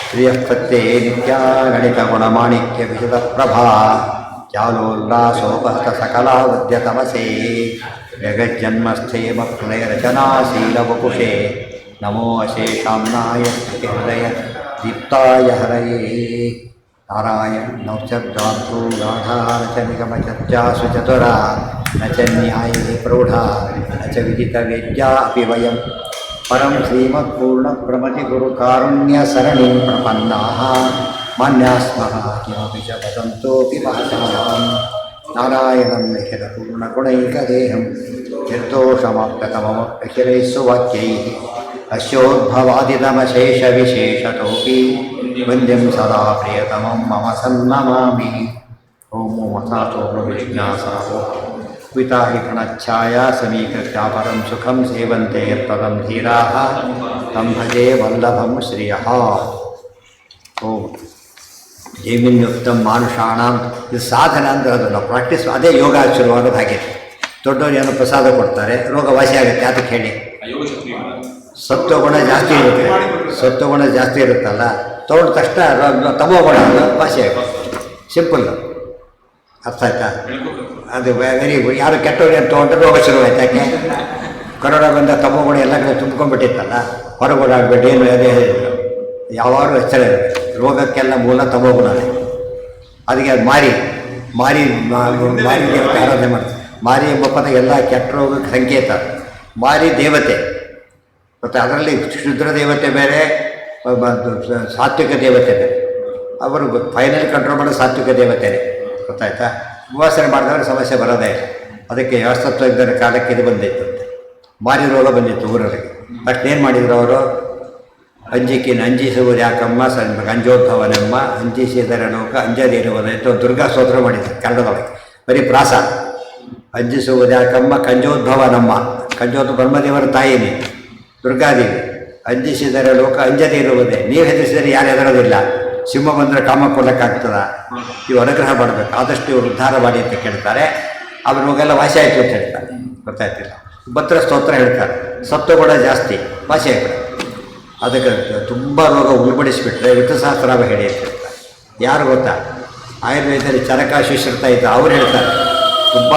ಶ್ರಿಯಃಪತ್ತೇ ನಿತ್ಯಾ ಗಣಿತ ಗುಣಮಾಣಿಕ್ಯ ವಿಶದ ಪ್ರಭಾ ಚಾಲೋಲ್ಲಾಸೋಪಹತ ಸಕಲಾವದ್ಯ ತಮಸೇ ಜಗಜ್ಜನ್ಮಸ್ಥೇಮ ಪ್ರಳಯರಚನಾಶೀಲವಪುಷೇ ನಮೋ ಅಶೇಷಾಮ್ನಾಯ ಹೃದಯ ದೀಪ್ತಾಯ ಹರಯೇ ನಾರಾಯಣ ನೌಚರ್ಧಾಂತೋ ಗಾಢಾರಚನಿಗಮಚರ್ಚಾಸು ಚತುರಾ ನ ಚ ನ್ಯಾಯೇ ಪ್ರೌಢಾ ನ ಚ ವಿದಿತವೇದ್ಯಾ ಅಪಿ ವಯಂ ಪರಂ ಶ್ರೀಮತ್ಪೂರ್ಣಪ್ರಮತಿಗುರುಕಾರುಣ್ಯಸರಣಿಂ ಪ್ರಪನ್ನಾಃ ಮಾನ್ಯಾಸ್ಮಃ ಕಿಮಪಿ ಚ ವದಂತೋಪಿ ಮಹತಾಂ ನಾರಾಯಣಂ ನಿಖಿಲಪೂರ್ಣಗುಣೈಕದೇಹಂ ನಿರ್ದೋಷಮಾಪ್ತತಮಮಪ್ಯಖಿಲೈಃ ಸುವಾಕ್ಯೈಃ ಅಸ್ಯೋದ್ಭವಾದಿತಮಶೇಷವಿಶೇಷತೋಪಿ ವಂದ್ಯಂ ಸದಾ ಪ್ರಿಯತಮಂ ಮಮ ಸನ್ನಮಾಮಿ ಓಂ ಮಥಾತೋ ಪ್ರವಿಜ್ಞಾಸೋ ವಿತಾ ಹಿ ಪ್ರಣಚ್ಛಾಯಾ ಸಮೀಕೃತ್ಯ ಪರಂ ಸುಖಂ ಸೇವಂತೆ ಯತ್ಪದಂ ಧೀರಾಃ ತಂ ಭಜೆ ವಲ್ಲಭಂ ಶ್ರಿಯಃ. ಓಂ ಜೈಮಿನ್ಯುಕ್ತಂ ಮಾನುಷಾಣಾಂ. ಇದು ಸಾಧನ ಅಂದರೆ ಅದು ನಾವು ಪ್ರಾಕ್ಟೀಸ್, ಅದೇ ಯೋಗ ಶುರುವಾಗೋದು ಹಾಗೆ. ದೊಡ್ಡವರು ಏನೋ ಪ್ರಸಾದ ಕೊಡ್ತಾರೆ, ರೋಗ ವಾಸಿ ಆಗುತ್ತೆ. ಅದಕ್ಕೆ ಹೇಳಿ ಸತ್ವಗುಣ ಜಾಸ್ತಿ ಇರುತ್ತೆ, ಸತ್ವಗುಣ ಜಾಸ್ತಿ ಇರುತ್ತಲ್ಲ, ತೊಗೊಂಡ ತಕ್ಷಣ ತಮೋಗುಣ ವಾಸಿ ಆಗುತ್ತೆ. ಸಿಂಪಲ್, ಅರ್ಥ ಆಯ್ತಾ? ಅದು ವೆರಿ ಗುಡ್. ಯಾರು ಕೆಟ್ಟವ್ರು ಏನು ತೊಗೊಂಡ್ರೆ ರೋಗ ಶುರುವಾಯ್ತು. ಯಾಕೆ? ಕರೋನಾ ಬಂದ ತಮೋಗುಣ ಎಲ್ಲ ಕಡೆ ತುಂಬ್ಕೊಂಡ್ಬಿಟ್ಟಿತ್ತಲ್ಲ, ಹೊರಗೆ ಓಡಾಡ್ಬಿಟ್ಟು ಏನು ಅದೇ ಯಾವಾಗಲೂ ಎಚ್ಚರ ಇರುತ್ತೆ. ರೋಗಕ್ಕೆಲ್ಲ ಮೂಲ ತಮೋಗುಣನೇ. ಅದಕ್ಕೆ ಅದು ಮಾರಿ ದೇವತೆ ಆರಾಧನೆ ಮಾಡ್ತಾರೆ. ಮಾರಿ ಎಂಬ ಪದ ಎಲ್ಲ ಕೆಟ್ಟ ರೋಗಕ್ಕೆ ಸಂಕೇತ. ಮಾರಿ ದೇವತೆ, ಮತ್ತು ಅದರಲ್ಲಿ ಶುದ್ರ ದೇವತೆ ಬೇರೆ, ಸಾತ್ವಿಕ ದೇವತೆ ಬೇರೆ. ಅವರು ಫೈನಲ್ ಕಂಟ್ರೋಲ್ ಮಾಡೋ ಸಾತ್ವಿಕ ದೇವತೆನೇ, ಗೊತ್ತಾಯ್ತಾ? ಉಪವಾಸನೆ ಮಾಡಿದವರು ಸಮಸ್ಯೆ ಬರೋದೇ. ಅದಕ್ಕೆ ವ್ಯವಸ್ಥತ್ವ ಇದ್ದ ಕಾಲಕ್ಕೆ ಇದು ಬಂದಿತ್ತು, ಮಾರಿ ರೋಗ ಬಂದಿತ್ತು ಊರಲ್ಲಿ. ಬಟ್ ಏನು ಮಾಡಿದರು ಅವರು? ಅಂಜಿಕೆಯನ್ನು ಅಂಜಿಸುವುದು ಯಾಕಮ್ಮ ಅಂಜೋದ್ಭವನೆಮ್ಮ ಅಂಜಿಸಿದರೆ ಲೋಕ ಅಂಜದಿರುವುದಾಯಿತು ದುರ್ಗಾ ಸ್ತೋತ್ರ ಮಾಡಿದ್ರು ಕನ್ನಡದೊಳಗೆ. ಬರೀ ಪ್ರಾಸ. ಅಂಜಿಸುವುದು ಯಾಕಮ್ಮ ಕಂಜೋದ್ಭವನಮ್ಮ, ಕಂಜೋದ್ ಬ್ರಹ್ಮದೇವರ ತಾಯಿನಿ ದುರ್ಗಾದೇವಿ. ಅಂಜಿಸಿದರೆ ಲೋಕ ಅಂಜದೇ ಇರುವುದೇ. ನೀವು ಹೆದರಿಸಿದರೆ ಯಾರು ಹೆದರೋದಿಲ್ಲ. ಸಿಂಹ ಬಂದರೆ ಕಾಮ ಕೊಡೋಕ್ಕಾಗ್ತದ? ಇವು ಅನುಗ್ರಹ ಮಾಡಬೇಕು, ಆದಷ್ಟು ಇವರು ಉದ್ಧಾರ ಮಾಡಿ ಅಂತ ಕೇಳ್ತಾರೆ. ಅವ್ರ ರೋಗೆಲ್ಲ ವಾಸಿ ಆಯಿತು ಅಂತ ಹೇಳ್ತಾರೆ, ಗೊತ್ತಾಯ್ತಿಲ್ಲ. ಭದ್ರ ಸ್ತೋತ್ರ ಹೇಳ್ತಾರೆ, ಸತ್ವಗುಣ ಜಾಸ್ತಿ ವಾಸಿ ಆಗ್ಬಿಡ. ಅದಕ್ಕೆ ತುಂಬ ರೋಗ ಉಲ್ಬಡಿಸಿಬಿಟ್ರೆ ವಿಠ್ಠಲಸಹಸ್ರನಾಮ ಹೇಳಿ ಅಂತ ಹೇಳ್ತಾರೆ. ಯಾರು ಗೊತ್ತಾ? ಆಯುರ್ವೇದದಲ್ಲಿ ಚರಕ ಶಿಶ್ರಿತ ಇದ್ದ ಅವ್ರು ಹೇಳ್ತಾರೆ, ತುಂಬ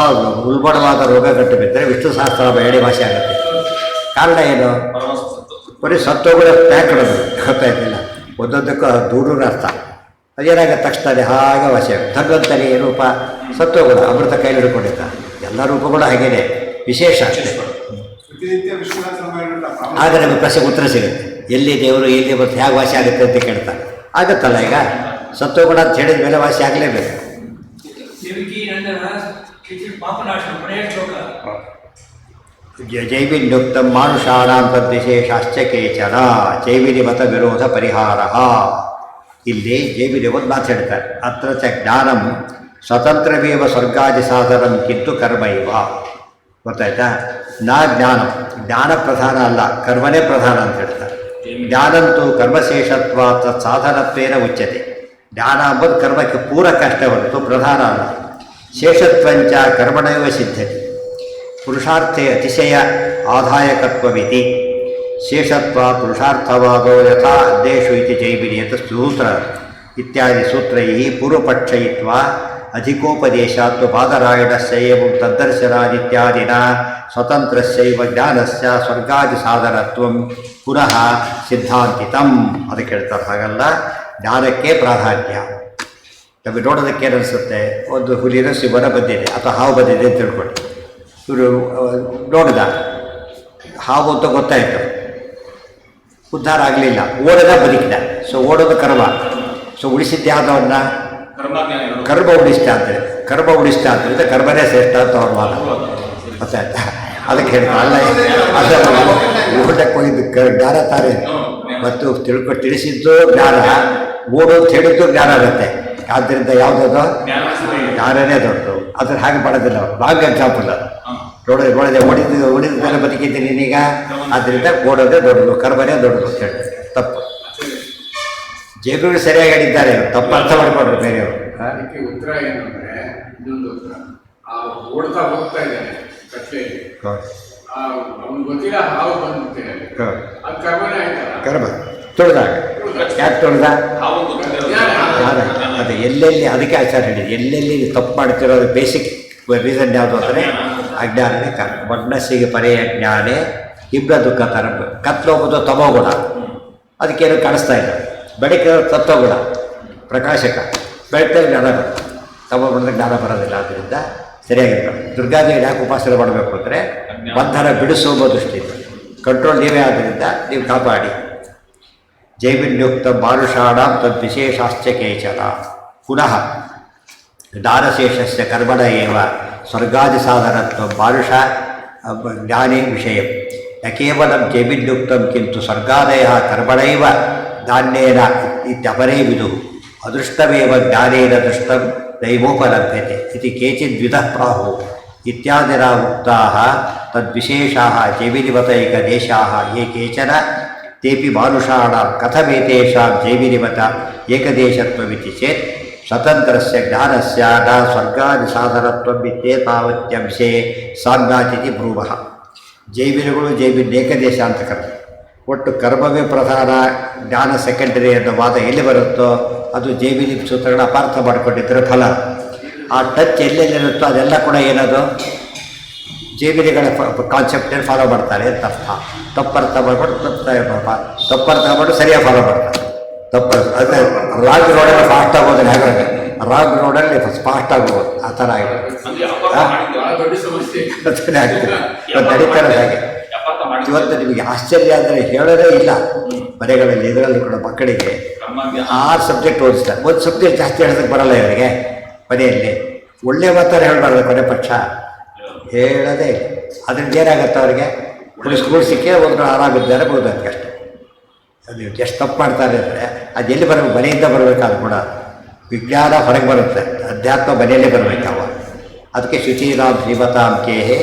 ಉಲ್ಬಣವಾದ ರೋಗ ಗಂಟು ಬಿದ್ದರೆ ವಿಠ್ಠಲಸಹಸ್ರನಾಮ ಹೇಳಿ ವಾಸಿ ಆಗುತ್ತೆ. ಕಾರಣ ಏನು? ಬರೀ ಸತ್ವಗುಣ ಪ್ಯಾಕಡೋದು, ಗೊತ್ತಾಯ್ತಿಲ್ಲ. ಒಂದೊಂದಕ್ಕೂ ದೂರ ಅರ್ಥ. ಅದೇನಾಗುತ್ತೆ ತಕ್ಷಣ ಹಾಗೆ ವಾಸಿ ಆಗುತ್ತೆ. ಭಗವಂತನೇ ರೂಪ ಸತ್ವಗುಣ, ಅಮೃತ ಕೈಲಿ ಹಿಡ್ಕೊಂಡಿದ್ದ. ಎಲ್ಲ ರೂಪಗಳು ಹಾಗೇನೆ, ವಿಶೇಷ ಅಷ್ಟೇ. ಆಗ ನಮಗೆ ಪ್ರಶ್ನೆ ಉತ್ತರ ಸಿಗುತ್ತೆ. ಎಲ್ಲಿ ದೇವರು ಎಲ್ಲಿ ಬರ್ತು, ಹೇಗೆ ವಾಸಿ ಆಗುತ್ತೆ ಅಂತ ಕೇಳ್ತಾರೆ. ಆಗುತ್ತಲ್ಲ, ಈಗ ಸತ್ವಗುಣ ಅಂತ ಹೇಳಿದ ಮೇಲೆ ವಾಸಿ ಆಗಲೇಬೇಕು. ಜೈವಿನ್ಯುಕ್ತಂ ಮಾನುಷಾಣಾಂ ತದ್ವಿಶೇಷಾಶ್ಚ ಕೇಚನ ಜೈವಿನಿ ಮತ ವಿರೋಧ ಪರಿಹಾರ. ಇಲ್ಲಿ ಜೈವಿನಿ ಒಂದು ಮಾತು ಹೇಳ್ತಾರೆ, ಅತ್ರ ಚ ಜ್ಞಾನಂ ಸ್ವತಂತ್ರವೇವ ಸ್ವರ್ಗಾದಿ ಸಾಧನಂ ಕಿಂತು ಕರ್ಮ ಇವ. ಗೊತ್ತಾಯ್ತಾ? ನಾ ಜ್ಞಾನ, ಜ್ಞಾನ ಪ್ರಧಾನ ಅಲ್ಲ, ಕರ್ಮನೇ ಪ್ರಧಾನ ಅಂತ ಹೇಳ್ತಾರೆ. ಜ್ಞಾನಂತೂ ಕರ್ಮಶೇಷತ್ವ ತತ್ ಸಾಧನತ್ವೇನ ಉಚ್ಯತೆ. ಜ್ಞಾನ ಅಂಬುದು ಕರ್ಮಕ್ಕೆ ಪೂರಕ ಅಷ್ಟೇ ಹೊರತು ಪ್ರಧಾನ ಅಲ್ಲ. ಶೇಷತ್ವಂಚ ಕರ್ಮಣೈವ ಸಿದ್ಧತೆ. ಪುರುಷಾರ್ಥೇ ಅತಿಶಯ ಆದಾಯಕತ್ವವಿತಿ. ಶೇಷತ್ವ ಪುರುಷಾರ್ಥವಾದೋ ಯಥಾ ಅದ್ದೇಶು ಇತಿ ಜೈಮಿನಿಯತ ಸೂತ್ರ ಇತ್ಯಾದಿ ಸೂತ್ರೈ ಪೂರ್ವಪಕ್ಷಯಿತ್ವ ಅಧಿಕೋಪದೇಶಾತ್ ಬಾದರಾಯಣಸ್ಯೈವ ತದ್ದರ್ಶನಾದಿತ್ಯಾದಿನ ಸ್ವತಂತ್ರಸ್ಯೈವ ಜ್ಞಾನಸ್ಯ ಸ್ವರ್ಗಾದಿ ಸಾಧನತ್ವಂ ಪುನಃ ಸಿದ್ಧಾಂತಿತಂ. ಅದಕ್ಕೆ ಹೇಳ್ತಾರೆ, ಹಾಗಲ್ಲ, ಜ್ಞಾನಕ್ಕೆ ಪ್ರಾಧಾನ್ಯ. ನಮಗೆ ನೋಡೋದಕ್ಕೆ ಏನನ್ನಿಸುತ್ತೆ? ಒಂದು ಹುಲಿನ ಸಿಂಹನ ಬಂದಿದೆ ಅಥವಾ ಹಾವು ಬಂದಿದೆ ಅಂತ ತಿಳ್ಕೊಳ್ಳಿ. ಇವರು ನೋಡಿದ ಹಾವು ಅಂತ ಗೊತ್ತಾಯಿತು, ಉದ್ಧಾರ ಆಗಲಿಲ್ಲ, ಓಡದ ಬದುಕಿದ. ಸೊ ಓಡೋದು ಕರ್ಮ. ಸೊ ಉಳಿಸಿದ್ಯಾದವನ್ನ ಕರ್ಮ ಉಳಿಸ್ತ ಅಂತಾರೆ. ಕರ್ಮ ಉಳಿಸ್ತ ಅಂತಂದರೆ ಕರ್ಮನೇ ಶ್ರೇಷ್ಠ ಅಂತ ಅವ್ರ ಮಾಡ. ಗೊತ್ತಾಯ್ತಾ? ಅದಕ್ಕೆ ಹೇಳ್ತಾರೆ, ಅಲ್ಲ ಅದನ್ನು ಓಡಕ್ಕೆ ಹೋಗಿದ್ದು ಜ್ಞಾನ ತಾನೇ. ಮತ್ತು ತಿಳಿಸಿದ್ದು ಜ್ಞಾನ, ಓಡೋದು ಹೇಳಿದ್ದು ಜ್ಞಾನ ಆಗುತ್ತೆ. ಆದ್ದರಿಂದ ಯಾವುದದು? ಜ್ಞಾನನೇ ದೊಡ್ಡದು. ಅದ್ರ ಹಾಗೆ ಮಾಡೋದಿಲ್ಲ ಅವರು. ಲಾಂಗ್ ಎಕ್ಸಾಂಪಲ್ ಅದು. ನೋಡಿದೆ ಓಡಿದ ಬದುಕಿದ್ದೀನಿ ನೀನೀಗ, ಆದ್ದರಿಂದ ಓಡೋದೇ ದೊಡ್ಡದು, ಕರ್ಮನೇ ದೊಡ್ಡದು ಅಂತ ಹೇಳ್ತಾರೆ. ತಪ್ಪು. ಜೇಬುಗಳು ಸರಿಯಾಗಿ ಹೇಳಿದ್ದಾರೆ, ತಪ್ಪು ಅರ್ಥ ಮಾಡಿಕೊಂಡ್ರು ಬೇರೆಯವರು. ಉತ್ತರ ಏನಂದ್ರೆ, ಇನ್ನೊಂದು ಉತ್ತರ, ಓಡ್ತಾ ಹೋಗ್ತಾ ಇದ್ದಾನೆ ಕಟ್ಲೆಯಲ್ಲಿ, ಅವ್ನು ಗೊತ್ತಿಲ್ಲ ಹಾವು ಬಂದ್ಬಿಟ್ಟಿದೆ, ಅದು ಕರ್ಮನೇ ಆಯ್ತಲ್ಲ. ಕರ್ಮ ತುಳಿದಾಗ ಯಾಕೆ ಎಷ್ಟು ಉಳಿದ ಅದು ಎಲ್ಲೆಲ್ಲಿ, ಅದಕ್ಕೆ ಆಚಾರ ಹೇಳಿದೆ, ಎಲ್ಲೆಲ್ಲಿ ತಪ್ಪು ಮಾಡ್ತಿರೋದು ಬೇಸಿಕ್ ರೀಸನ್ ಯಾವುದು ಅಂದರೆ ಅಜ್ಞಾನನೇ ಕಾರಣ. ಮನಸ್ಸಿಗೆ ಪರೆಯ ಜ್ಞಾನೇ ಇಬ್ಬರ ದುಃಖ ತರ. ಕತ್ಲೋಗೋದು ತಮೋಗುಣ, ಅದಕ್ಕೇನು ಕಾಣಿಸ್ತಾ ಇಲ್ಲ. ಬೆಳಕಿರೋ ತತ್ವಗುಣ ಪ್ರಕಾಶಕ, ಬೆಳಕಿದ್ರೆ ಜ್ಞಾನ ಬರುತ್ತೆ. ತಮೋಗುಣದ ಜ್ಞಾನ ಬರೋದಿಲ್ಲ. ಆದ್ದರಿಂದ ಸರಿಯಾಗಿರ್ತಾರೆ. ದುರ್ಗಾದೇವಿ ಯಾಕೆ ಉಪಾಸನೆ ಮಾಡಬೇಕು ಅಂದರೆ ಬಂಧನ ಬಿಡಿಸುವ ದೃಷ್ಟಿಯಿಂದ ಕಂಟ್ರೋಲ್ ನೀವೇ. ಆದ್ದರಿಂದ ನೀವು ಕಾಪಾಡಿ. ಜೈವಿನ್ಯುಕ್ತ ಮಾನುಷಾಣಂ ತದ್ವಿಶೇಷಾಶ್ಚ ಕೇಚನ. ಪುನಃ ಜ್ಞಾನಶೇಷಸ್ಯ ಕರ್ಮಣ ಏವ ಸ್ವರ್ಗಾದಿ ಸಾಧನತ್ವ ಮಾನುಷ ಜ್ಞಾನೇ ವಿಷಯ ನ ಕೇವಲಂ ಜೈವಿನ್ಯುಕ್ತಂ ಕಿಂತು ಸ್ವರ್ಗಾದಯಃ ಕರ್ಮಣೈವ ಜ್ಞಾನೇನ ಇತ್ಯಪರೇ ವಿದುಃ ಅದೃಷ್ಟಮೇವ ಜ್ಞಾನೇನ ದೃಷ್ಟಂ ದೈವೋಪಲಭ್ಯತೆ ಇತಿ ಕೇಚಿದ್ವಿಧಃ ಪ್ರಾಹುಃ ಇತ್ಯಾದಿನ ಉಕ್ತಾಃ ತದ್ವಿಶೇಷಾಃ ಜೈವಿನಿವತೈಕದೇಶಾಃ ಯೇ ಕೇಚನ ತೇಪಿ ಮಾನುಷಾಣಾಂ ಕಥಮೇತೇಷಾಂ ಜೈವಿನಿವತ ಏಕದೇಶತ್ವಮಿತಿ ಚೇತ್ ಸ್ವತಂತ್ರಸ್ಯ ಜ್ಞಾನಸ್ಯ ನ ಸ್ವರ್ಗಾದಿ ಸಾಧನತ್ವಮಿತ್ಯೇತಾವತ್ಯಂಶೇ ಸಾಮ್ಯಾತಿಥಿ ಬ್ರೂಮಃ. ಜೈವಿನಿಗಳು ಜೈವಿನ ಏಕದೇಶ ಅಂತ ಕರೆದು, ಒಟ್ಟು ಕರ್ಮವೇ ಪ್ರಧಾನ, ಜ್ಞಾನ ಸೆಕೆಂಡರಿ ಅನ್ನೋ ವಾದ ಎಲ್ಲಿ ಬರುತ್ತೋ ಅದು ಜೈವಿನಿ ಸೂತ್ರಗಳ ಅಪಾರ್ಥ ಮಾಡಿಕೊಂಡಿದ್ದರೆ ಫಲ. ಆ ಟಚ್ ಎಲ್ಲೆಲ್ಲಿರುತ್ತೋ ಅದೆಲ್ಲ ಕೂಡ ಏನದು ಜೈವಿನಿಗಳ ಕಾನ್ಸೆಪ್ಟನ್ನು ಫಾಲೋ ಮಾಡ್ತಾರೆ ಅಂತ ಅರ್ಥ. ತಪ್ಪರ್ಥ ಮಾಡ್ಕೊಂಡು ತಪ್ಪರ್ಥ ಮಾಡಿ ಸರಿಯಾಗಿ ಫಾಲೋ ಮಾಡ್ತಾರೆ. ಅಂದರೆ ರಾಗ್ ರೋಡಲ್ಲಿ ಫಾಸ್ಟ್ ಆಗೋದ್ರೆ ಹಾಗಾಗಿ ರಾಗ್ ರೋಡಲ್ಲಿ ಫಾಸ್ಟ್ ಆಗೋದು ಆ ಥರ ಆಗಿರೋದು ನಡೀತಾರೆ. ಹಾಗೆ ಇವತ್ತು ನಿಮಗೆ ಆಶ್ಚರ್ಯ ಅಂದರೆ ಹೇಳೋದೇ ಇಲ್ಲ. ಮನೆಗಳಲ್ಲಿ ಇದರಲ್ಲೂ ಕೂಡ ಮಕ್ಕಳಿಗೆ 6 ಸಬ್ಜೆಕ್ಟ್ ಓದಿಸ್ತಾರೆ. ಒಂದು ಸಬ್ಜೆಕ್ಟ್ ಜಾಸ್ತಿ ಹೇಳೋದಕ್ಕೆ ಬರಲ್ಲ ಇವರಿಗೆ. ಮನೆಯಲ್ಲಿ ಒಳ್ಳೆ ಮಾತಾರು ಹೇಳಬಾರ್ದು, ಕೊನೆ ಪಕ್ಷ ಹೇಳೋದೇ ಇಲ್ಲ. ಅದರಿಂದ ಏನಾಗುತ್ತೆ ಅವರಿಗೆ ಸ್ಕೂಲ್ ಸಿಕ್ಕೇ ಒಂದು ಆರಾಮಿದ್ದಾರೆ ಬೋದಕ್ಕೆ ಅಷ್ಟೇ. ಅದು ಎಷ್ಟು ತಪ್ಪು ಮಾಡ್ತಾರೆ ಅಂದರೆ ಅದು ಎಲ್ಲಿ ಬರಬೇಕು, ಮನೆಯಿಂದ ಬರಬೇಕಾದ್ರು ಕೂಡ ವಿಜ್ಞಾನ ಹೊರಗೆ ಬರುತ್ತೆ, ಅಧ್ಯಾತ್ಮ ಮನೆಯಲ್ಲೇ ಬರಬೇಕಾವ. ಅದಕ್ಕೆ ಶುಚೀರಾಮ್ ಶ್ರೀಮತಾಂ ಕೇಹೆ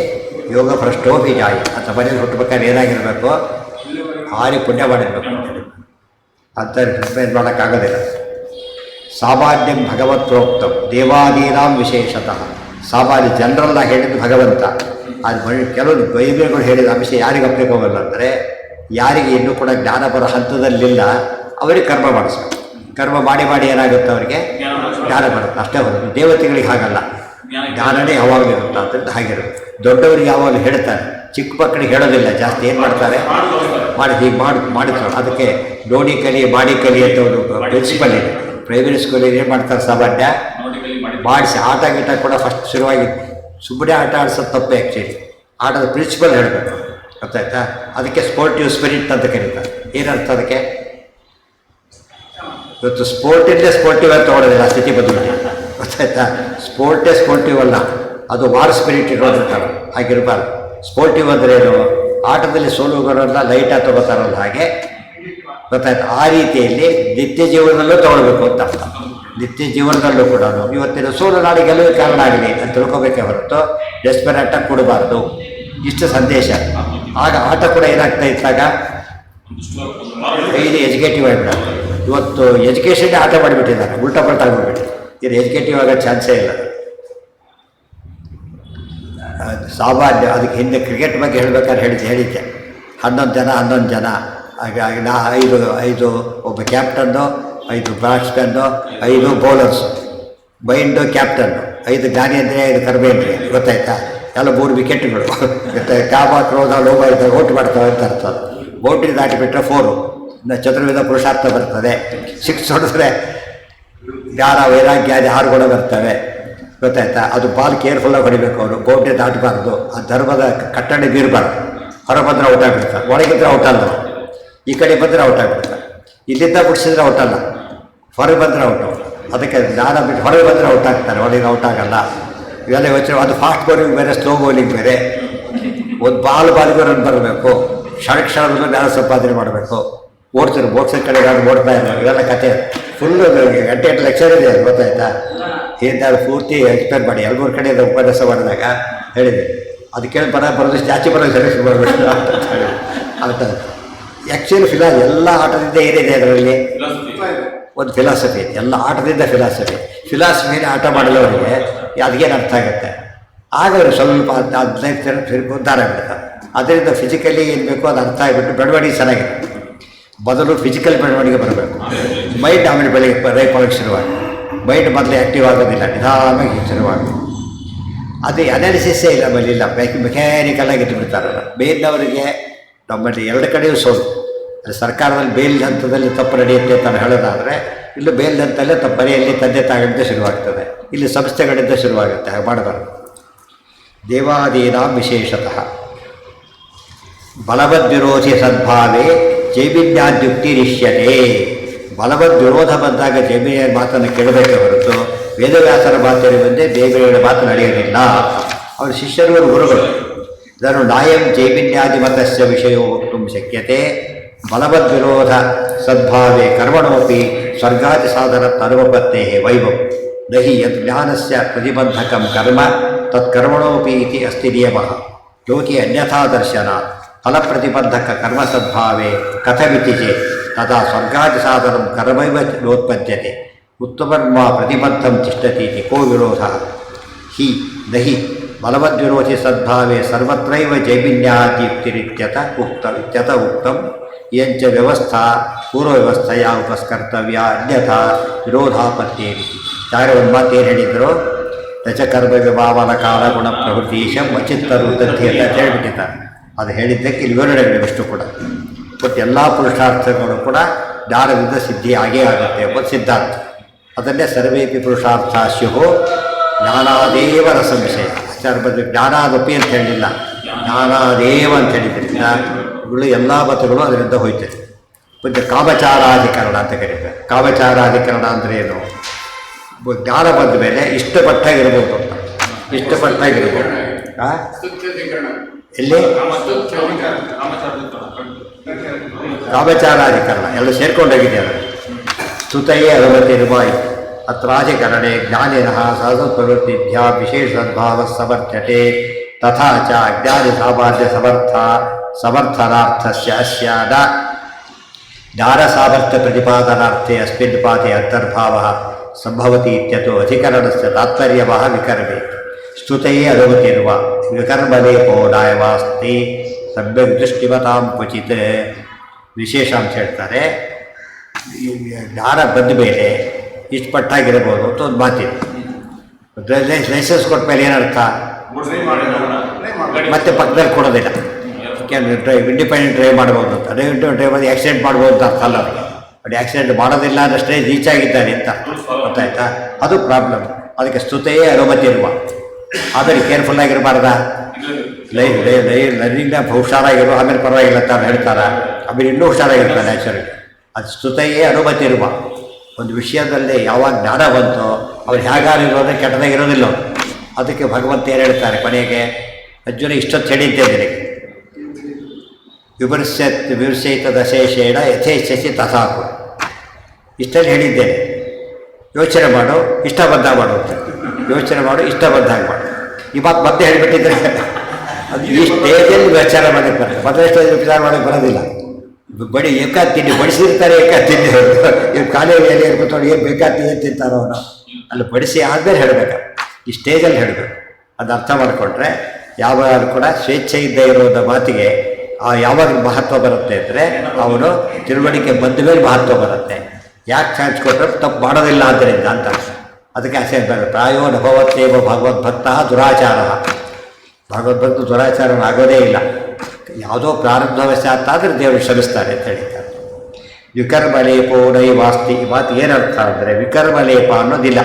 ಯೋಗ ಭ್ರಷ್ಟೋಭಿ ಜಾಯಿ ಅಂತ ಮನೇಲಿ ಹುಟ್ಟಬೇಕಾದ್ರೆ ಏನಾಗಿರಬೇಕು, ಭಾರಿ ಪುಣ್ಯ ಮಾಡಿರಬೇಕು ಅಂತ ರಿಪ್ಲೇಸ್ ಮಾಡೋಕ್ಕಾಗೋದಿಲ್ಲ. ಸಾಮಾನ್ಯಂ ಭಗವತ್ರೋಕ್ತಂ ದೇವಾದೀನಾಂ ವಿಶೇಷತಃ. ಸಾಮಾನ್ಯ ಜನರಲ್ಲಾಗಿ ಹೇಳಿದ್ದು ಭಗವಂತ. ಅದು ಕೆಲವು ವೈದ್ಯರುಗಳು ಹೇಳಿದ ಅಂಶ ಯಾರಿಗೆ ಅಪ್ಲಿಕ್ ಹೋಗಲ್ಲ ಅಂದರೆ ಯಾರಿಗೆ ಇನ್ನೂ ಕೂಡ ಜ್ಞಾನ ಬರೋ ಹಂತದಲ್ಲಿಲ್ಲ ಅವರಿಗೆ ಕರ್ಮ ಮಾಡಿಸ್ಬೇಕು. ಕರ್ಮ ಮಾಡಿ ಮಾಡಿ ಏನಾಗುತ್ತೆ ಅವರಿಗೆ ಜ್ಞಾನ ಬರುತ್ತೆ, ಅಷ್ಟೇ ಬರುತ್ತೆ. ದೇವತೆಗಳಿಗೆ ಹಾಗಲ್ಲ, ಜ್ಞಾನನೇ ಯಾವಾಗಲೂ ಇರುತ್ತೆ. ಅಂತಂದು ಹಾಗಿರುತ್ತೆ. ದೊಡ್ಡವರಿಗೆ ಯಾವಾಗಲೂ ಹೇಳ್ತಾರೆ, ಚಿಕ್ಕ ಮಕ್ಕಳಿಗೆ ಹೇಳೋದಿಲ್ಲ ಜಾಸ್ತಿ. ಏನು ಮಾಡ್ತಾರೆ, ಹೀಗೆ ಮಾಡಿದ್ರು. ಅದಕ್ಕೆ ನೋಡಿ ಕಲಿ ಮಾಡಿ ಕಲಿ ಅಂತ ಒಂದು ಪ್ರಿನ್ಸಿಪಲ್ ಇದೆ ಪ್ರೈಮರಿ ಸ್ಕೂಲಿಗೆ. ಏನು ಮಾಡ್ತಾರೆ, ಸಾಮಾನ್ಯ ಮಾಡಿಸಿ ಆಟ ಗೀಟ ಕೂಡ ಫಸ್ಟ್ ಶುರುವಾಗಿ ಸುಮ್ಮನೆ ಆಟ ಆಡಿಸೋದು ತಪ್ಪೆ. ಆ್ಯಕ್ಚುಲಿ ಆಟದ ಪ್ರಿನ್ಸಿಪಲ್ ಹೇಳಬೇಕು, ಗೊತ್ತಾಯ್ತಾ? ಅದಕ್ಕೆ ಸ್ಪೋರ್ಟಿವ್ ಸ್ಪಿರಿಟ್ ಅಂತ ಕರೀತಾರೆ. ಏನರ್ಥ ಅದಕ್ಕೆ? ಇವತ್ತು ಸ್ಪೋರ್ಟಿಂದೇ ಸ್ಪೋರ್ಟಿವ್ ಅಂತ ತೊಗೊಳೋದಿಲ್ಲ, ಸ್ಥಿತಿ ಬದಲಿಗೆ, ಗೊತ್ತಾಯ್ತಾ? ಸ್ಪೋರ್ಟೇ ಸ್ಪೋರ್ಟಿವ್ ಅಲ್ಲ, ಅದು ವಾರ್ ಸ್ಪಿರಿಟ್ ಇರೋದಿರ್ತಾರೆ. ಹಾಗಿರಬಾರ್ದು. ಸ್ಪೋರ್ಟಿವ್ ಅಂದರೆ ಏನು, ಆಟದಲ್ಲಿ ಸೋಲುಗಾರಲ್ಲ ಲೈಟಾಗಿ ತಗೋತಾರಲ್ಲ ಹಾಗೆ, ಗೊತ್ತಾಯ್ತು? ಆ ರೀತಿಯಲ್ಲಿ ನಿತ್ಯ ಜೀವನದಲ್ಲೂ ತೊಗೊಳ್ಬೇಕು ಅಂತ ಅರ್ಥ. ನಿತ್ಯ ಜೀವನದಲ್ಲೂ ಕೂಡ ಇವತ್ತಿನ ಸೋಲು ನಾಳೆ ಗೆಲುವಿಗೆ ಕಾರಣ ಆಗಲಿ ಅಂತ ತಿಳ್ಕೊಬೇಕೇ ಹೊರತು ಡೆಸ್ಪೆರೇಟಾಗಿ ಕೊಡಬಾರ್ದು. ಇಷ್ಟು ಸಂದೇಶ. ಆಗ ಆಟ ಕೂಡ ಏನಾಗ್ತಾ ಇತ್ತಾಗ ಇದು ಎಜುಕೇಟಿವ್ ಆಗಿಬಿಡೋದು. ಇವತ್ತು ಎಜುಕೇಷನ್ನೇ ಆಟ ಮಾಡಿಬಿಟ್ಟಿದ್ದಾರೆ, ಉಲ್ಟಾ ಪಲ್ಟಾ ಆಗಿಬಿಟ್ಟು. ಇದು ಎಜುಕೇಟಿವ್ ಆಗೋ ಚಾನ್ಸೇ ಇಲ್ಲ. ಸಾಮಾನ್ಯ ಅದಕ್ಕೆ ಹಿಂದೆ ಕ್ರಿಕೆಟ್ ಬಗ್ಗೆ ಹೇಳ್ಬೇಕಾದ್ರೆ ಹೇಳಿದ್ದೆ 11 ಜನ ಹಾಗಾಗಿ 5 ಒಬ್ಬ captain, 5 batsman, 5 bowlers, mind captain, 5 ಜ್ಞಾನೇಂದ್ರಿಯ, 5 ಕರ್ಮೇಂದ್ರಿಯ, ಗೊತ್ತಾಯ್ತಾ? ಎಲ್ಲ 3 ವಿಕೆಟ್ಗಳು, ಗೊತ್ತಾಯ್ತು? ಕಾಮ ಕ್ರೋಧ ಲೋಭ ಇದ್ದಾಗ ಔಟ್ ಮಾಡ್ತವೆ ಅಂತ ಅರ್ಥ. ಬೌಂಡ್ರಿ ದಾಟಿಬಿಟ್ರೆ 4, ಚತುರ್ವಿಧ ಪುರುಷಾರ್ಥ ಬರ್ತದೆ. 6 ಹೊಡೆದ್ರೆ ಜ್ಞಾನ ವೈರಾಗ್ಯಾದಿ 6 ಗುಣ ಬರ್ತವೆ, ಗೊತ್ತಾಯ್ತಾ? ಅದು ಬಾಲ್ ಕೇರ್ಫುಲ್ಲಾಗಿ ಹೊಡಿಬೇಕು. ಅವರು ಬೌಂಡ್ರಿ ದಾಟಬಾರ್ದು, ಆ ಧರ್ಮದ ಕಟ್ಟಣೆ ಬೀರಬಾರ್ದು. ಹೊರ ಬಂದರೆ ಔಟ್ ಆಗಿಬಿಡ್ತಾರೆ, ಒಳಗಿದ್ರೆ ಔಟ್ ಅಲ್ಲ. ಈ ಕಡೆ ಬಂದರೆ ಔಟ್ ಆಗಿಬಿಡ್ತಾರೆ, ಇಲ್ಲಿಂದ ಬಿಡಿಸಿದ್ರೆ ಔಟ್ ಅಲ್ಲ, ಹೊರಗೆ ಬಂದರೆ ಔಟ್. ಅದಕ್ಕೆ ಜ್ಞಾನ ಬಿಟ್ಟು ಹೊರಗೆ ಬಂದರೆ ಔಟ್ ಆಗ್ತಾರೆ, ಒಳಗೆ ಔಟ್ ಆಗಲ್ಲ. ಇವೆಲ್ಲ ಯೋಚನೆ. ಅದು ಫಾಸ್ಟ್ ಬೌಲಿಂಗ್ ಬೇರೆ, ಸ್ಲೋ ಬೌಲಿಂಗ್ ಬೇರೆ. ಒಂದು ಬಾಲ್ಗೂ ರನ್ ಬರಬೇಕು, ಕ್ಷಣದಲ್ಲೂ ಜ್ಞಾನ ಸಂಪಾದನೆ ಮಾಡಬೇಕು. ಓಡ್ತಾರೆ, ಬೋಟ್ಸಿನ ಕಡೆ ಓಡ್ತಾ ಇಲ್ಲ. ಇವೆಲ್ಲ ಕತೆ ಫುಲ್ಲು ಗಂಟೆ ಲೆಕ್ಚರ್ ಇದೆ, ಗೊತ್ತಾಯ್ತಾ? ಏನಾದ್ರು ಪೂರ್ತಿ ಎಕ್ಸ್ಪ್ಲೇನ್ ಮಾಡಿ. 2-3 ಕಡೆಯಿಂದ ಉಪನ್ಯಾಸ ಮಾಡಿದಾಗ ಹೇಳಿದೆ, ಅದು ಕೇಳಿ ಬರೋದು ಜಾಸ್ತಿ ಬರೋದು ಸೆಲೆಕ್ಷನ್ ಮಾಡಬೇಕು ಅಂತ ಹೇಳಿ. ಅಂತ ಆ್ಯಕ್ಚುಲಿ ಎಲ್ಲ ಆಟದಿಂದ ಏನಿದೆ ಅದರಲ್ಲಿ ಒಂದು ಫಿಲಾಸಫಿ ಇದೆ. ಎಲ್ಲ ಆಟದಿಂದ ಫಿಲಾಸಫಿನೇ ಆಟ ಮಾಡಲವರಿಗೆ ಅದಕ್ಕೇನು ಅರ್ಥ ಆಗುತ್ತೆ. ಆಗ ಅವರು ಸ್ವಲ್ಪ 15 ಉದ್ಧಾರ ಆಗ್ಬಿಡ್ತಾರೆ. ಅದರಿಂದ ಫಿಸಿಕಲಿ ಏನು ಬೇಕೋ ಅದು ಅರ್ಥ ಆಗಿಬಿಟ್ಟು ಬೆಳವಣಿಗೆ ಚೆನ್ನಾಗಿದೆ. ಮೊದಲು ಫಿಸಿಕಲ್ ಬೆಳವಣಿಗೆ ಬರಬೇಕು, ಮೈಂಡ್ ಆಮೇಲೆ ಬೆಳಗ್ಗೆ ರೈಪಾಗಕ್ಕೆ ಶುರುವಾಗಿ. ಮೈಂಡ್ ಮೊದಲು ಆ್ಯಕ್ಟಿವ್ ಆಗೋದಿಲ್ಲ, ನಿಧಾನವಾಗಿ ಶುರುವಾಗುತ್ತೆ. ಅದು ಅನಾಲಿಸಿಸ್ಸೇ ಇಲ್ಲ, ಆಮೇಲೆ ಇಲ್ಲ, ಮೆಕ್ಯಾನಿಕಲಾಗಿ ಇಟ್ಬಿಡ್ತಾರಲ್ಲ. ಬೇಲ್ನವರಿಗೆ ನಮ್ಮಲ್ಲಿ ಎರಡು ಕಡೆಯೂ ಸೋಲು. ಅದು ಸರ್ಕಾರದಲ್ಲಿ ಬೇಲ್ ಹಂತದಲ್ಲಿ ತಪ್ಪು ನಡೆಯುತ್ತೆ ಅಂತ ಹೇಳೋದಾದರೆ, ಇಲ್ಲೂ ಬೇಲ್ ಹಂತಲ್ಲೇ ತಪ್ಪು ಮನೆಯಲ್ಲಿ ತಂದೆ ತಾಯಿಗಳಿಂದ ಶುರುವಾಗ್ತದೆ, ಇಲ್ಲಿ ಸಂಸ್ಥೆಗಳಿಂದ ಶುರುವಾಗುತ್ತೆ. ಹಾಗೆ ಮಾಡಬಾರ್ದು. ದೇವಾದೀನಾಂ ವಿಶೇಷತಃ ಬಲವದ್ವಿರೋಧಿ ಸದ್ಭಾವೇ ಜೈಮಿನ್ಯಾದ್ಯುಕ್ತಿರಿಷ್ಯತೆ. ಬಲವದ್ ವಿರೋಧ ಬಂದಾಗ ಜೈಮಿನಿಯ ಮಾತನ್ನು ಕೇಳಬೇಕೇ ಹೊರತು ವೇದವ್ಯಾಸರ ಮಾತಿನ ಮುಂದೆ ದೇವಿಯರ ಮಾತು ನಡೆಯೋದಿಲ್ಲ. ಅವರ ಶಿಷ್ಯರು ಗುರುಗಳು. ಇದನ್ನು ನಾಯಂ ಜೈಮಿನ್ಯಾದಿಮತಸ್ಯ ವಿಷಯೋ ವಕ್ತುಂ ಶಕ್ಯತೆ. ಬಲವದ್ವಿರೋಧ ಸದ್ಭಾವೇ ಕರ್ಮಣೋಪಿ ಸ್ವರ್ಗಾದಿ ಸಾಧನ ತನುಪತ್ತೇ ವೈಭವ ನಹಿ ಯದ್ ಜ್ಞಾನಸ್ಯ ಪ್ರತಿಬಂಧಕಂ ಕರ್ಮ ತತ್ಕರ್ಮಣೋಪಿ ಇತಿ ಅಸ್ತಿ ನಿಯಮಃ. ಲೋಕೆ ಅನ್ಯಥಾ ದರ್ಶನಾತ್ ಫಲಪ್ರತಿಬಂಧಕ ಕರ್ಮಸದ್ಭಾವೇ ಕಥಮಿತಿ ಚೇತ್ ತದಾ ಸ್ವರ್ಗಾದಿ ಸಾಧನಂ ಕರ್ಮೈವ ನೋತ್ಪದ್ಯತೆ ಉತ್ತಮರ್ಮ ಪ್ರತಿಬದ್ಧಂ ತಿಷ್ಠತಿ ಇತಿ ಕೋ ವಿರೋಧ ಹಿ ನಹಿ ಬಲವದ್ವಿರೋಧಿ ಸದ್ಭಾವೇ ಸರ್ವತ್ರೈವ ಜೈಮಿನ್ಯಾದಿಯುಕ್ತಿರಿತ್ಯತ ಉಕ್ತಂ ಯಂಚ ವ್ಯವಸ್ಥಾ ಪೂರ್ವವ್ಯವಸ್ಥೆಯ ಉಪಸ್ಕರ್ತವ್ಯ ಅನ್ಯಥಾ ವಿರೋಧಾಪತ್ತೇರಿತಿ. ಯಾರು ಒಂದು ಮಾತು ಏನು ಹೇಳಿದ್ರು, ರಚಕರ್ಮ ವಿಭಾವನ ಕಾಲ ಗುಣ ಪ್ರವೃತ್ತೀಶಂ ವಚಿತ್ತರು ತಥ್ಯ ಅಂತ ಹೇಳಿಬಿಟ್ಟಿದ್ದಾರೆ. ಅದು ಹೇಳಿದ್ದಕ್ಕೆ ಇಲ್ಲಿ ವಿವರಣೆಗಳಿಷ್ಟು ಕೂಡ. ಬಟ್ ಎಲ್ಲ ಪುರುಷಾರ್ಥಗಳು ಕೂಡ ಜ್ಞಾನದಿಂದ ಸಿದ್ಧಿ ಆಗೇ ಆಗುತ್ತೆ ಎಂಬುದು ಸಿದ್ಧಾಂತ. ಅದನ್ನೇ ಸರ್ವೇಪಿ ಪುರುಷಾರ್ಥ ಸ್ಯುಹು ಜ್ಞಾನಾದೇವ ರಸಂಶಯ. ಆಚಾರ್ಯ ಬಂದು ಜ್ಞಾನಾದಪಿ ಅಂತ ಹೇಳಿಲ್ಲ, ಜ್ಞಾನಾದೇವ ಅಂತ ಹೇಳಿದ್ರಿಂದ ಇವುಗಳು ಎಲ್ಲ ಮತಗಳು ಅದರಿಂದ ಹೋಯ್ತದೆ. ಮತ್ತು ಕಾಮಚಾರಾಧಿಕರಣ ಅಂತ ಕರೀತಾರೆ. ಕಾಮಚಾರಾಧಿಕರಣ ಅಂದರೆ ಏನು? ಜ್ಞಾನ ಬಂದ ಮೇಲೆ ಇಷ್ಟಪಟ್ಟಾಗಿರ್ಬೋದು ಅಂತ, ಇಷ್ಟಪಟ್ಟಾಗಿರ್ಬೋದು. ಎಲ್ಲಿ ಕಾಮಚಾರಾಧಿಕರಣ ಎಲ್ಲ ಸೇರ್ಕೊಂಡೋಗಿದೆ. ಅದು ಸ್ತುತಯೇ ಅನುಮತಿರುವ ಅತ್ರಾಧಿಕರಣೆ ಜ್ಞಾನಿನಃ ಸಹಸ್ರಪ್ರವೃತ್ತಿಭ್ಯಾ ವಿಶೇಷ ಸದ್ಭಾವ ಸಮರ್ಥ್ಯತೆ ತಥಾ ಚ ಅಜ್ಞಾನಿ ಸಾಮಾನ್ಯ ಸಮರ್ಥನಾರ್ಥಸ್ಯ ಅಸ್ಯ ನ ಜ್ಞಾನಸಾಮರ್ಥ್ಯ ಪ್ರತಿಪಾದನಾರ್ಥೆ ಅಸ್ಮಿನ್ ಪಾಠೆ ಅಂತರ್ಭಾವಃ ಸಂಭವತಿ ಇತ್ಯತೋ ಅಧಿಕರಣಸ್ಯ ತಾತ್ಪರ್ಯವಃ ವಿಕರ್ಮೆ ಸ್ತುತಯೇ ಅನುಮತಿರುವ ವಿಕರ್ಮಲೇಪೋ ನಾಯವಾಸ್ತಿ ಸಮ್ಯಕ್ ದೃಷ್ಟಿಮತಾಂ ಕ್ವಚಿತ್. ವಿಶೇಷಾಂಶ ಹೇಳ್ತಾರೆ, ಜ್ಞಾನ ಬಂದ ಮೇಲೆ ಇಷ್ಟಪಟ್ಟಾಗಿರ್ಬೋದು ಅಂತ ಒಂದು ಮಾತಿದೆ. ಲೈಸೆನ್ಸ್ ಕೊಟ್ಟ ಮೇಲೆ ಏನರ್ಥ? ಮತ್ತೆ ಪಕ್ಕದಲ್ಲಿ ಕೊಡೋದಿಲ್ಲ. ಇಂಡಿಪೆಂಡೆಂಟ್ ಡ್ರೈವ್ ಮಾಡ್ಬೋದು ಅಂತ, ಡ್ರೈವ್ ಮಾಡಿ ಆಕ್ಸಿಡೆಂಟ್ ಮಾಡ್ಬೋದು ಅಂತ ಅರ್ಥ ಅಲ್ಲ. ಅದು ಆಕ್ಸಿಡೆಂಟ್ ಮಾಡೋದಿಲ್ಲ ಅನ್ನಷ್ಟೇ ರೀಚ್ ಆಗಿದ್ದಾನೆ ಅಂತ ಗೊತ್ತಾಯ್ತಾ? ಅದು ಪ್ರಾಬ್ಲಮ್. ಅದಕ್ಕೆ ಸ್ತುತೆಯೇ ಅನುಮತಿ ಇರುವ. ಆಮೇಲೆ ಕೇರ್ಫುಲ್ ಆಗಿರಬಾರ್ದ, ಲರ್ನಿಂಗ್ನ ಹುಷಾರಾಗಿರೋ, ಆಮೇಲೆ ಪರವಾಗಿಲ್ಲ ಅಂತ ಹೇಳ್ತಾರೆ, ಆಮೇಲೆ ಇನ್ನೂ ಹುಷಾರಾಗಿರ್ತಾರೆ ನ್ಯಾಚುರಲಿ. ಅದು ಸ್ತುತೆಯೇ ಅನುಮತಿ ಇರುವ. ಒಂದು ವಿಷಯದಲ್ಲಿ ಯಾವಾಗ ಜ್ಞಾನ ಬಂತೋ ಅವ್ರು ಹೇಗಾರಿರೋದ್ರೆ ಕೆಟ್ಟದಾಗಿರೋದಿಲ್ಲ. ಅದಕ್ಕೆ ಭಗವಂತ ಏನು ಹೇಳ್ತಾರೆ ಕೊನೆಗೆ, ಅರ್ಜುನ ಇಷ್ಟೊತ್ತು ಹೇಳಿದ್ದೇನೆ ವಿಮರ್ಶಯಿತ ದಶೇಷೇಣ ಯಥೇಚ್ಛಸಿ ತಥಾಕು. ಇಷ್ಟಲ್ಲಿ ಹೇಳಿದ್ದೇನೆ, ಯೋಚನೆ ಮಾಡು, ಇಷ್ಟ ಬಂದಾಗ ಮಾಡು ಅಂತ. ಯೋಚನೆ ಮಾಡು, ಇಷ್ಟ ಬಂದಾಗ ಮಾಡು. ಈ ಮಾತು ಮತ್ತೆ ಹೇಳಿಬಿಟ್ಟಿದ್ರೆ ಅದು ಈ ಸ್ಟೇಜಲ್ಲಿ ವಿಚಾರ ಮಾಡೋಕ್ಕೆ ಬರೋದು, ಮೊದಲೇ ಸ್ಟೇಜ್ ವಿಚಾರ ಮಾಡೋಕ್ಕೆ ಬರೋದಿಲ್ಲ. ಬಡಿ ಏಕಾದ್ ತಿಂಡಿ ಬಡಿಸಿರ್ತಾರೆ, ಏಕಾದ್ ತಿಂಡಿ ಇವ್ರು ಕಾಲೇಜಲ್ಲಿ ಇರ್ಬೋದು, ಏನು ಬೇಕಾದ ಏನು ತಿಂತಾರೋ ಅವನು ಅಲ್ಲಿ ಬಡಿಸಿ ಆದಮೇಲೆ ಹೇಳಬೇಕು. ಈ ಸ್ಟೇಜಲ್ಲಿ ಹೇಳಬೇಕು. ಅದು ಅರ್ಥ ಮಾಡಿಕೊಂಡ್ರೆ ಯಾವಾಗ ಕೂಡ ಸ್ವೇಚ್ಛೆಯಿಂದ ಇರೋದ ಮಾತಿಗೆ ಯಾವಾಗ ಮಹತ್ವ ಬರುತ್ತೆ ಅಂದರೆ ಅವನು ತಿಳುವಳಿಕೆ ಬಂದ ಮೇಲೆ ಮಹತ್ವ ಬರುತ್ತೆ. ಯಾಕೆ ಚಾನ್ಸ್ ಕೊಟ್ಟರೆ ತಪ್ಪು ಮಾಡೋದಿಲ್ಲ ಆದ್ದರಿಂದ ಅಂತ. ಅದಕ್ಕೆ ಆಸೆ ಪ್ರಾಯೋ ನಭವತ್ತೇವ ಭಗವದ್ಭಕ್ತ ದುರಾಚಾರ. ಭಗವದ್ಭಕ್ತ ದುರಾಚಾರವಾಗೋದೇ ಇಲ್ಲ. ಯಾವುದೋ ಪ್ರಾರಬ್ಧವಶಾತ್ ಆದರೆ ದೇವರು ಶ್ರಮಿಸ್ತಾರೆ ಅಂತ ಹೇಳ್ತಾರೆ. ವಿಕರ್ಮಲೇಪೋ ನೈವಾಸ್ತಿ. ಈ ಮಾತು ಏನರ್ಥ ಅಂದರೆ ವಿಕರ್ಮಲೇಪ ಅನ್ನೋದಿಲ್ಲ.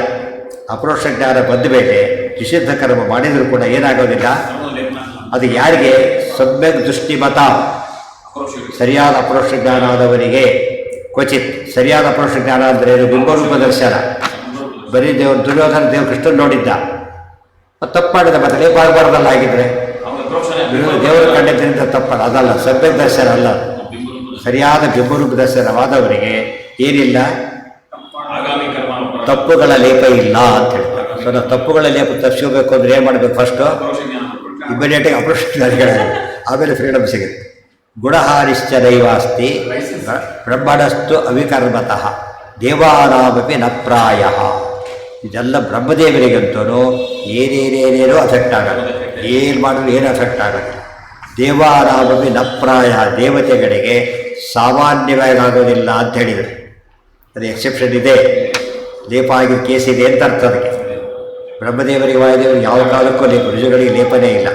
ಅಪರೋಕ್ಷ ಜ್ಞಾನ ಬಂದ ಮೇಲೆ ನಿಷಿದ್ಧ ಕರ್ಮ ಮಾಡಿದರೂ ಕೂಡ ಏನಾಗೋದಿಲ್ಲ. ಅದು ಯಾರಿಗೆ? ಸಮ್ಯಕ್ ದೃಷ್ಟಿಮತ, ಸರಿಯಾದ ಅಪರೋಕ್ಷ ಜ್ಞಾನ ಆದವರಿಗೆ. ಕ್ವಚಿತ್ ಸರಿಯಾದ ಅಪರೋಕ್ಷ ಜ್ಞಾನ ಅಂದರೆ ಬಿಂಬರೂಪ ದರ್ಶನ. ಬರೀ ದುರ್ಯೋಧನ ದೇವರು ಕೃಷ್ಣನ್ ನೋಡಿದ್ದ, ತಪ್ಪು ಮಾಡಿದ, ಮತ್ತೆ ಲೇಪ ಆಗಬಾರ್ದಲ್ಲ. ಆಗಿದ್ರೆ ದೇವರು ಕಂಡಿದ್ದರಿಂದ ತಪ್ಪಲ್ಲ, ಅದಲ್ಲ. ಸಮ್ಯಕ್ ದರ್ಶನ ಅಲ್ಲ, ಸರಿಯಾದ ಬಿಂಬರೂಪ ದರ್ಶನವಾದವರಿಗೆ ಏನಿಲ್ಲ, ತಪ್ಪುಗಳ ಲೇಪ ಇಲ್ಲ ಅಂತ ಹೇಳ್ತಾರೆ. ಸೊ ನಾವು ತಪ್ಪುಗಳ ಲೇಪ ತಪ್ಪಿಸಬೇಕು ಅಂದರೆ ಏನು ಮಾಡಬೇಕು? ಫಸ್ಟು ಇಮಿಡಿಯೇಟಾಗಿ ಅಪರೋಕ್ಷ ಜ್ಞಾನಿಗಳಾಗಿ, ಆಮೇಲೆ ಫ್ರೀಡಮ್ ಸಿಗುತ್ತೆ. ಗುಣಹಾರಿಶ್ಚರೈವಾಸ್ತಿ ಬ್ರಹ್ಮಣಸ್ತು ಅವಿಕರ್ಮತಃ ದೇವಾನಾಮಪಿ ನ ಪ್ರಾಯ. ಇದೆಲ್ಲ ಬ್ರಹ್ಮದೇವರಿಗಂತೂ ಏನೇನೇನೇನೋ ಅಫೆಕ್ಟ್ ಆಗಲ್ಲ, ಏನು ಮಾಡಿದ್ರು ಏನು ಅಫೆಕ್ಟ್ ಆಗಲ್ಲ. ದೇವಾನಾಮಪಿ ನ ಪ್ರಾಯ, ದೇವತೆಗಳಿಗೆ ಸಾಮಾನ್ಯವಾಗಿ ಆಗೋದಿಲ್ಲ ಅಂತ ಹೇಳಿದರು. ಅದು ಎಕ್ಸೆಪ್ಷನ್ ಇದೆ, ಲೇಪ ಆಗಿರೋ ಕೇಸ್ ಇದೆ ಅಂತ ಅರ್ಥ ಅದಕ್ಕೆ. ಬ್ರಹ್ಮದೇವರಿಗೆ ವಾಯುದೇವರಿಗೆ ಯಾವ ಕಾಲಕ್ಕೂ ಲೇಪ, ಋಷಿಗಳಿಗೆ ಲೇಪನೇ ಇಲ್ಲ.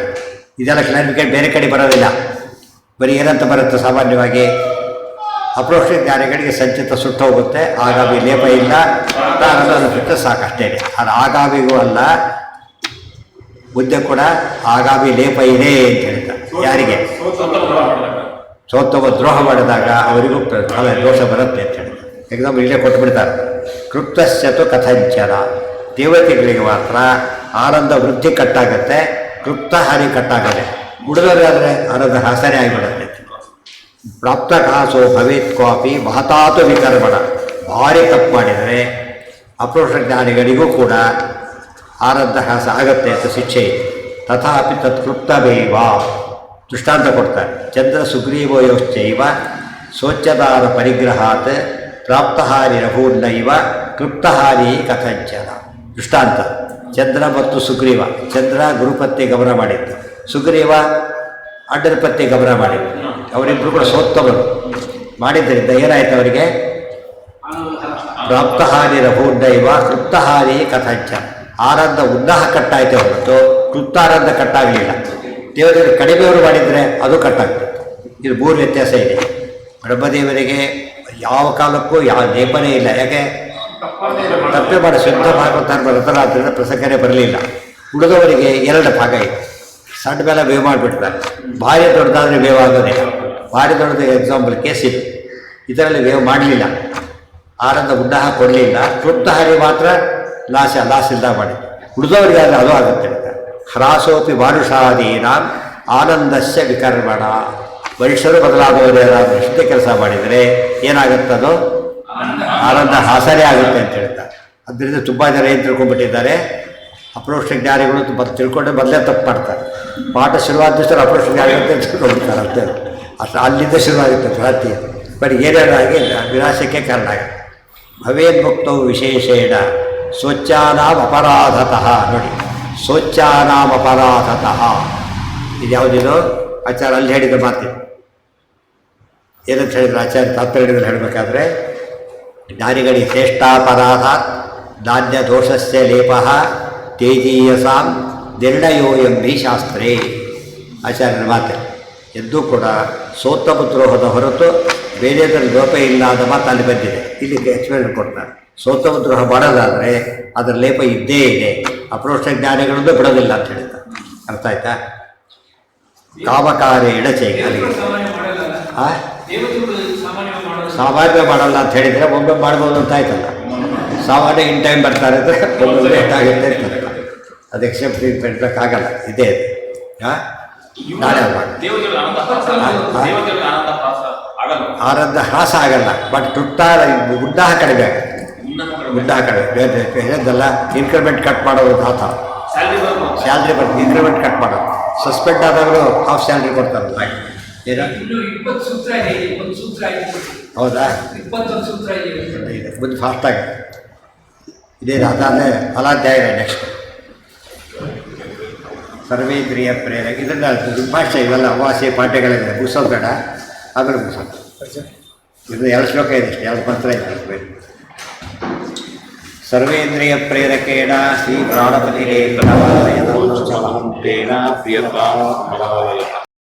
ಇದೆಲ್ಲ ಕ್ಲಾರಿಫಿಕೇಟ್ ಬೇರೆ ಕಡೆ ಬರೋದಿಲ್ಲ. ಬರೀ ಏನಂತ ಬರುತ್ತೆ ಸಾಮಾನ್ಯವಾಗಿ, ಅಪ್ರೋಕ್ಷ ಜ್ಞಾನಿಗಳಿಗೆ ಸಂಚಿತ ಸುಟ್ಟು ಹೋಗುತ್ತೆ, ಆಗಾಮಿ ಲೇಪ ಇಲ್ಲ, ಅನ್ನೋದು ಬಿಟ್ಟು ಸಾಕಷ್ಟೇ. ಅದು ಆಗಾಮಿಗೂ ಅಲ್ಲ, ಮುಂದೆ ಕೂಡ ಆಗಾಮಿ ಲೇಪ ಇದೆ ಅಂತ ಹೇಳ್ತಾರೆ. ಯಾರಿಗೆ? ಸೋತವ ದ್ರೋಹ ಮಾಡಿದಾಗ ಅವರಿಗೂ ಫಲ ದೋಷ ಬರುತ್ತೆ ಅಂತ ಹೇಳ್ತಾರೆ. ಎಕ್ಸಾಂಪಲ್ ಇಲ್ಲೇ ಕೊಟ್ಟುಬಿಡ್ತಾರೆ. ಕೃಪ್ತಶ್ಚತು ಕಥಂಚನ, ದೇವತೆಗಳಿಗೆ ಮಾತ್ರ ಆನಂದ ವೃದ್ಧಿ ಕಟ್ಟಾಗತ್ತೆ, ಕೃಪ್ತ ಹಾನಿ ಕಟ್ಟಾಗತ್ತೆ. ಉಳಿದವರಾದರೆ ಆನಂದ ಹಾಸನೆ ಆಗಿಬಿಡುತ್ತೆ. ಪ್ರಾಪ್ತ ಕಾಸೋ ಭವೇತ್ ಕ್ವಾಪಿ ಮಹತಾತು ವಿಕರ್ಮಣ, ಭಾರಿ ತಪ್ಪು ಮಾಡಿದರೆ ಅಪ್ರೋಕ್ಷ ಜ್ಞಾನಿಗಳಿಗೂ ಕೂಡ ಆನಂದ ಹಾಸ ಆಗತ್ತೆ ಅಂತ ಶಿಕ್ಷೆ ಇದೆ. ತಥಾಪಿ ತತ್ಕೃಪ್ತಮೇವ ದೃಷ್ಟಾಂತ ಕೊಡ್ತಾರೆ. ಚಂದ್ರ ಸುಗ್ರೀವಯೋಶ್ಚೈವ ಸ್ವಚ್ಛದಾನ ಪರಿಗ್ರಹಾತ್ ಪ್ರಾಪ್ತಹಾನಿ ರಘೂನ್ನೈವ ಕೃಪ್ತಹಾನಿ ಕಥಂಚನ. ದೃಷ್ಟಾಂತ ಚಂದ್ರ ಮತ್ತು ಸುಗ್ರೀವ. ಚಂದ್ರ ಗುರುಪತ್ನಿ ಗಮನ ಮಾಡಿದ್ದು, ಸುಗ್ರೀವ ಅಡ್ಡರ ಪತ್ನಿ ಗಮನ ಮಾಡಿದ್ದು. ಅವರಿಬ್ಬರು ಕೂಡ ಸೋತ್ತವರು ಮಾಡಿದ್ದರಿಂದ ಏನಾಯ್ತು ಅವರಿಗೆ? ಪ್ರಾಪ್ತಹಾನಿ ರಘೂನ್ನೈವ ಕೃಪ್ತಹಾನಿ ಕಥಂಚನ. ಆನಂದ ಉನ್ನಾಹ ಕಟ್ಟಾಯಿತು ಹೊರತು ಕೃಪ್ತಾನಂದ ಕಟ್ಟಾಗಲಿಲ್ಲ. ದೇವರಿಗೆ ಕಡಿಮೆಯವರು ಮಾಡಿದರೆ ಅದು ಕಟ್ಟಾಗ್ತದೆ. ಇದು ಮೂರು ವ್ಯತ್ಯಾಸ ಇದೆ. ಬ್ರಹ್ಮದೇವರಿಗೆ ಯಾವ ಕಾಲಕ್ಕೂ ಯಾವ ಲೇಪನೇ ಇಲ್ಲ. ಯಾಕೆ? ತಪ್ಪೆ ಮಾಡಿ ಶುದ್ಧ ಭಾಗವತಾರ ವ್ರತರಾದ್ರಿಂದ ಪ್ರಸಂಗನೇ ಬರಲಿಲ್ಲ. ಉಳಿದವರಿಗೆ ಎರಡು ಭಾಗ ಇದೆ. ಸಣ್ಣ ಮೇಲೆ ಬೇವು ಮಾಡಿಬಿಡ್ತಾರೆ, ಭಾರಿ ದೊಡ್ಡದಾದರೆ ಬೇವು ಆಗೋದಿಲ್ಲ. ಭಾರಿ ದೊಡ್ಡದು ಎಕ್ಸಾಂಪಲ್ ಕೇಸ್ ಇದು. ಇದರಲ್ಲಿ ಬೇವು ಮಾಡಲಿಲ್ಲ, ಆನಂದ ಉನ್ನಾಹ ಕೊಡಲಿಲ್ಲ, ಕೃಪ್ತ ಹಾರಿ ಮಾತ್ರ ಲಾಸ ಇಲ್ದ ಮಾಡಿದ್ದು. ಉಳಿದವರಿಗೆ ಆದರೆ ಅದು ಆಗುತ್ತೆ. ಹ್ರಾಸೋಪಿ ಮಾನುಷಾದೀನ ಆನಂದಸ್ಯ ವಿಕರ್ಮಣ. ಮನುಷ್ಯರು ಬದಲಾದವರು ಯಾರಾದರೂ ಎಷ್ಟೇ ಕೆಲಸ ಮಾಡಿದರೆ ಏನಾಗುತ್ತದೋ ಆನಂದ ಹಾಸನೆ ಆಗುತ್ತೆ ಅಂತ ಹೇಳ್ತಾರೆ. ಅದರಿಂದ ತುಂಬ ಜನ ಏನು ತಿಳ್ಕೊಂಡ್ಬಿಟ್ಟಿದ್ದಾರೆ, ಅಪ್ರೋಕ್ಷ ಜ್ಞಾನಿಗಳು ತುಂಬ ತಿಳ್ಕೊಂಡು ಮೊದಲೇ ತಪ್ಪು ಮಾಡ್ತಾರೆ. ಪಾಠ ಶುರುವಾದ ದಿವಸ ಅಪ್ರೋಕ್ಷ ಜ್ಞಾನಿಗಳು ಅಂತ ತಿಳ್ಕೊಂಡ್ಬಿಡ್ತಾರೆ. ಅಷ್ಟೇ, ಅಷ್ಟು ಅಲ್ಲಿಂದ ಶುರುವಾಗುತ್ತೆ ಭ್ರಾಂತಿ. ಬಟ್ ಏನೇನಾಗಿ ವಿನಾಶಕ್ಕೆ ಕಾರಣ ಆಗುತ್ತೆ. ಭವೇನ್ಮುಕ್ತವು ವಿಶೇಷೇಣ ಸ್ವಚ್ಛಾನಾಂ ಅಪರಾಧತಃ. ನೋಡಿ, ಸ್ವಚ್ಛಾನಾಂ ಅಪರಾಧತಃ ಇದು ಯಾವುದಿದು? ಆಚಾರ್ಯ ಅಲ್ಲಿ ಹೇಳಿದ ಮಾತು. ಏನಂತ ಹೇಳಿದ್ರು ಆಚಾರ್ಯ ತಾತ್ಪರ್ಯದಲ್ಲಿ ಹೇಳಬೇಕಾದ್ರೆ, ಜ್ಞಾನಿಗಳಿಗೆ ಶ್ರೇಷ್ಠಾಪರಾಧ ಧಾನ್ಯ ದೋಷಸ್ಯ ಲೇಪಃ ತೇಜೀಯಸಾಂ ನಿರ್ಣಯೋಯಂಬಿ ಶಾಸ್ತ್ರೇ. ಆಚಾರ್ಯನ ಮಾತು ಎದ್ದೂ ಕೂಡ ಸೋತ್ತಮದ್ರೋಹದ ಹೊರತು ಬೇರೆದರಲ್ಲಿ ಲೋಪ ಇಲ್ಲ ಆದ ಮಾತು ಅಲ್ಲಿ ಬಂದಿದೆ. ಇಲ್ಲಿ ಎಕ್ಸ್ಪ್ಲೇನ್ ಕೊಡ್ತಾರೆ. ಸೋತ್ತಮದ್ರೋಹ ಮಾಡೋದಾದರೆ ಅದರ ಲೇಪ ಇದ್ದೇ ಇದೆ. ಅಪ್ರೋಕ್ಷ ಜ್ಞಾನಿಗಳದ್ದು ಬಿಡೋದಿಲ್ಲ ಅಂತ ಹೇಳ್ತಾರೆ. ಅರ್ಥ ಆಯ್ತಾ? ಕಾಮಕಾರ್ಯ ಇಡಚೆ ಅಲ್ಲಿಗೆ ಸಾಮಾನ್ಯ ಮಾಡಲ್ಲ ಅಂತ ಹೇಳಿದರೆ ಒಮ್ಮೆ ಮಾಡ್ಬೋದು ಅಂತ ಆಯ್ತಲ್ಲ. ಸಾಮಾನ್ಯ ಇನ್ ಟೈಮ್ ಬರ್ತಾರೆ ಅಂದರೆ ಒಮ್ಮೆ ಲೇಟ್ ಆಗುತ್ತೆ ಅಂತ ಅದು ಎಕ್ಸೆಪ್ಟ್ ಬಿಡಬೇಕಾಗಲ್ಲ. ಇದೇ ಹಾಂ, ನಾಳೆ ಆನಂದ ಹ್ರಾಸ ಆಗಲ್ಲ, ಬಟ್ ಉನ್ನಾಹ ಕಡಿಮೆ ಆಗುತ್ತೆ. ಉನ್ನಾಹ ಕಡಿಮೆ ಹೇಳಿದ್ದಲ್ಲ, ಇನ್ಕ್ರಿಮೆಂಟ್ ಕಟ್ ಮಾಡೋದು ಆತ ಸ್ಯಾಲ್ರಿ ಬರ್ತದೆ, ಇನ್ಕ್ರಿಮೆಂಟ್ ಕಟ್ ಮಾಡೋದು. ಸಸ್ಪೆಂಡ್ ಆದಾಗಲೂ ಹಾಫ್ ಸ್ಯಾಲ್ರಿ ಕೊಡ್ತಾರಲ್ಲ. ಏನು ಹೌದಾ? ಇದೆ ಮುಂದೆ ಫಾಸ್ಟಾಗಿ ಇದೇನು ಅದಾದರೆ ಫಲಾಧ್ಯಾಯ ನೆಕ್ಸ್ಟ್ ಸರ್ವೇಂದ್ರಿಯ ಪ್ರೇರಕ. ಇದನ್ನು ಭಾಷೆ ಇವೆಲ್ಲ ಅಮಾವಾಸ್ಯೆ ಪಾಠ್ಯಗಳಿದೆ. ಮುಗಿಸೋದು ಬೇಡ, ಆಮೇಲೆ ಮುಗಿಸೋದು. ಇದು 2 ಶ್ಲೋಕ ಇದೆ, 2 ಮಂತ್ರ ಇದೆ. ಸರ್ವೇಂದ್ರಿಯ ಪ್ರೇರಕೇಣ ಶ್ರೀ ಪ್ರಾಣಪತಿ